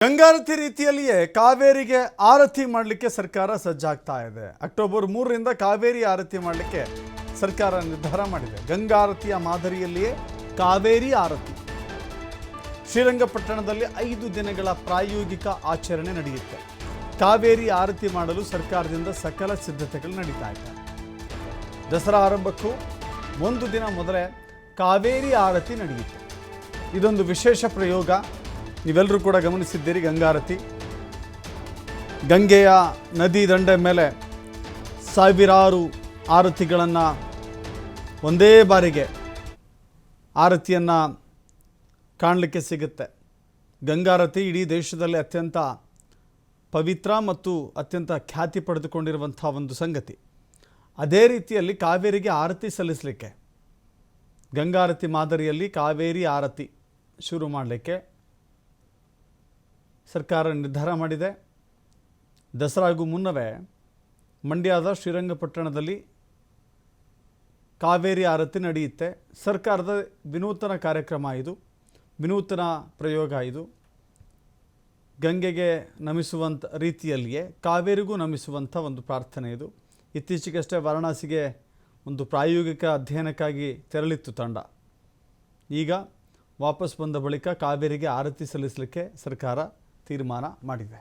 ಗಂಗಾರತಿ ರೀತಿಯಲ್ಲಿಯೇ ಕಾವೇರಿಗೆ ಆರತಿ ಮಾಡಲಿಕ್ಕೆ ಸರ್ಕಾರ ಸಜ್ಜಾಗ್ತಾ ಇದೆ. ಅಕ್ಟೋಬರ್ 3ರಿಂದ ಕಾವೇರಿ ಆರತಿ ಮಾಡಲಿಕ್ಕೆ ಸರ್ಕಾರ ನಿರ್ಧಾರ ಮಾಡಿದೆ. ಗಂಗಾರತಿಯ ಮಾದರಿಯಲ್ಲಿಯೇ ಕಾವೇರಿ ಆರತಿ ಶ್ರೀರಂಗಪಟ್ಟಣದಲ್ಲಿ 5 ದಿನಗಳ ಪ್ರಾಯೋಗಿಕ ಆಚರಣೆ ನಡೆಯುತ್ತೆ. ಕಾವೇರಿ ಆರತಿ ಮಾಡಲು ಸರ್ಕಾರದಿಂದ ಸಕಲ ಸಿದ್ಧತೆಗಳು ನಡೀತಾ ಇದೆ. ದಸರಾ ಆರಂಭಕ್ಕೂ 1 ದಿನ ಮೊದಲೇ ಕಾವೇರಿ ಆರತಿ ನಡೆಯುತ್ತೆ. ಇದೊಂದು ವಿಶೇಷ ಪ್ರಯೋಗ. ನೀವೆಲ್ಲರೂ ಕೂಡ ಗಮನಿಸಿದ್ದೀರಿ. ಗಂಗಾರತಿ ಗಂಗೆಯ ನದಿ ದಂಡೆ ಮೇಲೆ ಸಾವಿರಾರು ಆರತಿಗಳನ್ನು ಒಂದೇ ಬಾರಿಗೆ ಆರತಿಯನ್ನು ಕಾಣಲಿಕ್ಕೆ ಸಿಗುತ್ತೆ. ಗಂಗಾರತಿ ಇಡೀ ದೇಶದಲ್ಲಿ ಅತ್ಯಂತ ಪವಿತ್ರ ಮತ್ತು ಅತ್ಯಂತ ಖ್ಯಾತಿ ಪಡೆದುಕೊಂಡಿರುವಂಥ ಒಂದು ಸಂಗತಿ. ಅದೇ ರೀತಿಯಲ್ಲಿ ಕಾವೇರಿಗೆ ಆರತಿ ಸಲ್ಲಿಸಲಿಕ್ಕೆ ಗಂಗಾರತಿ ಮಾದರಿಯಲ್ಲಿ ಕಾವೇರಿ ಆರತಿ ಶುರು ಮಾಡಲಿಕ್ಕೆ ಸರ್ಕಾರ ನಿರ್ಧಾರ ಮಾಡಿದೆ. ದಸರಾಗೂ ಮುನ್ನವೇ ಮಂಡ್ಯದ ಶ್ರೀರಂಗಪಟ್ಟಣದಲ್ಲಿ ಕಾವೇರಿ ಆರತಿ ನಡೆಯುತ್ತೆ. ಸರ್ಕಾರದ ವಿನೂತನ ಕಾರ್ಯಕ್ರಮ ಇದು, ವಿನೂತನ ಪ್ರಯೋಗ ಇದು. ಗಂಗೆಗೆ ನಮಿಸುವಂಥ ರೀತಿಯಲ್ಲಿಯೇ ಕಾವೇರಿಗೂ ನಮಿಸುವಂಥ ಒಂದು ಪ್ರಾರ್ಥನೆ ಇದು. ಇತ್ತೀಚೆಗಷ್ಟೇ ವಾರಣಾಸಿಗೆ ಒಂದು ಪ್ರಾಯೋಗಿಕ ಅಧ್ಯಯನಕ್ಕಾಗಿ ತೆರಳಿತ್ತು ತಂಡ. ಈಗ ವಾಪಸ್ ಬಂದ ಬಳಿಕ ಕಾವೇರಿಗೆ ಆರತಿ ಸಲ್ಲಿಸಲಿಕ್ಕೆ ಸರ್ಕಾರ ತೀರ್ಮಾನ ಮಾಡಿದೆ.